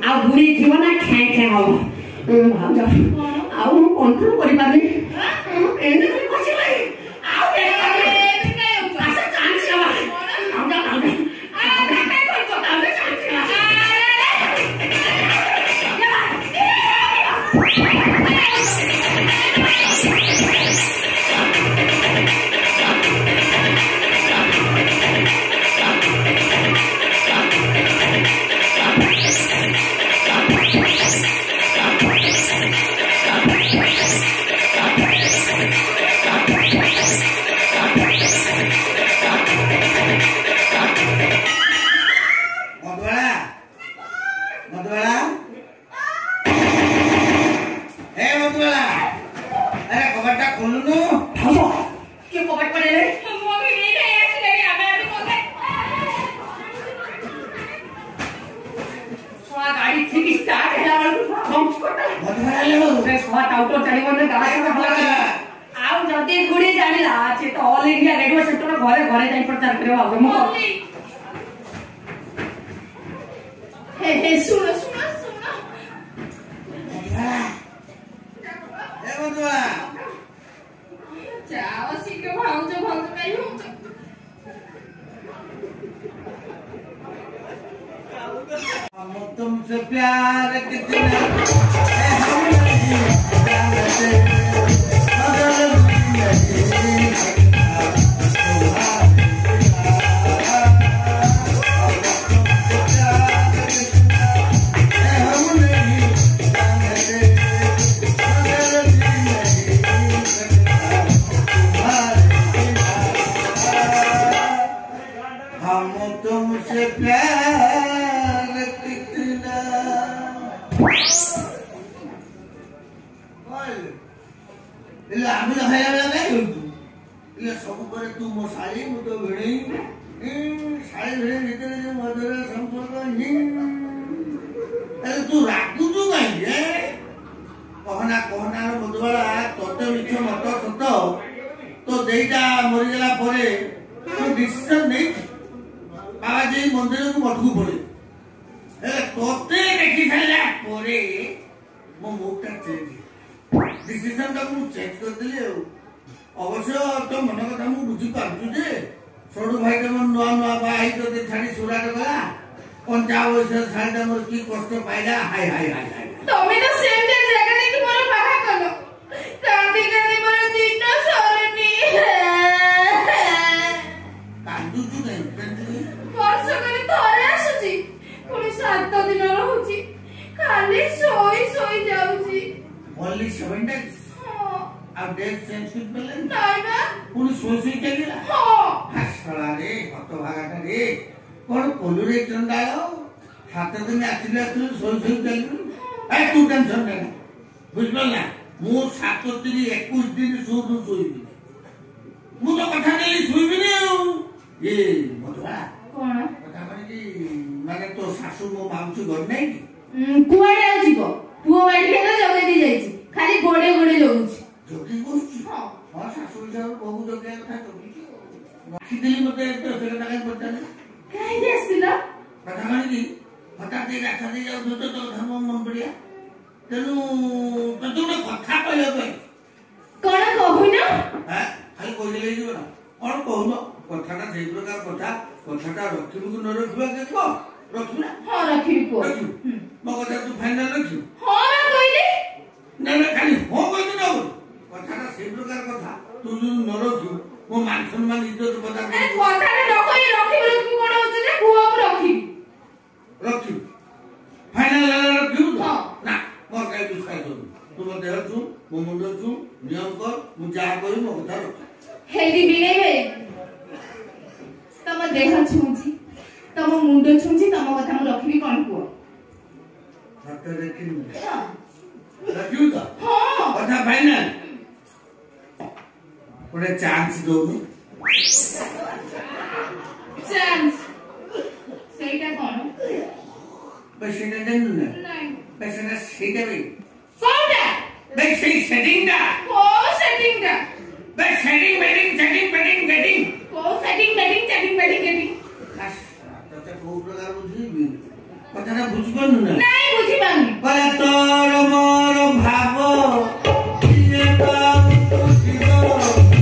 आ बुढ़ी थी ना खे खे हो भाव जा आ मु कंट्रोल करि पानी एने कोछि लाई आ एने काय हो आसा चांस आवा भाव जा आ काय करछो तामे चांस तुमसे प्यार कितना है हम नहीं जानते मगर नहीं हम तुमसे प्यार सब तू मो शाड़ी मुझे भिड़ी शाड़ी भिड़ी भीतर जो मधुर संपर्क तू रागुचु कहीं कहना कहना मधुबाला तोते मिछ मत सत तो देईटा मरीगला परे तू डिसीजन नहीं बाबा जी मंदिर को मठकू पड़े तोते देखी सारा परे मो मुखटा चेंज डिसीजन टा मु चेंज कर दिले अवश्य तो मन कथा मु बुझी पारछु जे छोडू भाई के मन नुआ नुआ भाई तो ते छाड़ी सुराट गला 50 वर्ष छाड़ी मोर की कष्ट पाइला हाय हाय हाय हाय तमे तो सेम डे जगह देखि मोर बाहा कलो कांदी कांदी मोर दिन सरनी कांदू तू नहीं वर्ष करे थरे आसुची पुनी 7 दिन रहउची खाली सोई सोई जाउची ओनली 7 days अब डेट चेंज कर पले नहीं ना पुनी सोई सोई चलीला हां हसला रे हत भागाटा रे कोन कोलुरे चंदायो 7 दिन आथिले आथिले सोई सोई चली ए तू टेंशन नहीं बुझलो ना मु 7 दिन 21 दिन सोई सोई मु तो कथा नहीं सोई नहीं ये मधुरा कोन कथा माने तो सासू मो माउसु घर नहीं कुआडे आजीबो पुओ बाड़ी के तो जगे दी जाईची खाली गोडे गोडे जगुची जोगी गोष्ठी हां सासू जाव बहु जोगी कथा जोगी बाकी दिली मते तो से कथा काय पडताना काय जे असतिला कथा माने हठात एक आशा दे जाऊ तो धर्म मन पडिया तेनु तो तुने कथा कहले भाई कोन कहू ना हां खाली कहले जीव ना और कहलो कथाटा सेई प्रकार कथाटा रखिबु कि न रखिबा के को रखिबु ना हां रखिबु मो कथा तू फाइनल रखिबु हां ना कहली ना ना खाली हो कहतु ना कथाटा सेई प्रकार कथा तू जो न रखिबु मो मान सम्मान इज्जत बता ए कथाटा रखई रखिबु कोन होछ जे पुओ रखी रखिबु फाइनल रखिबु हां ना मोर काय विश्वास हो तू मते हछु मो मुंड छु नियम कर मु जा करी मो कथा रख हेदी बिने बे तम देह छुंची तम मुंड छुंची तम कथा मु रखिबी कोन पुओ हाथ रखिबु रखिबु तो हां कथा फाइनल ओरे चांस दोनु चांस सेटा कोन पैसेटा देनु ना नहीं पैसेटा सेटा बे कोनटा बे सेई सेटिंग दा को सेटिंग दा बे सेटिंग बेटिंग को सेटिंग बेटिंग चटिंग बेटिंग गेटिंग तो को प्रकार बुझी କଥାଟା ବୁଝିପାରୁନୁ ନା? ନାଇଁ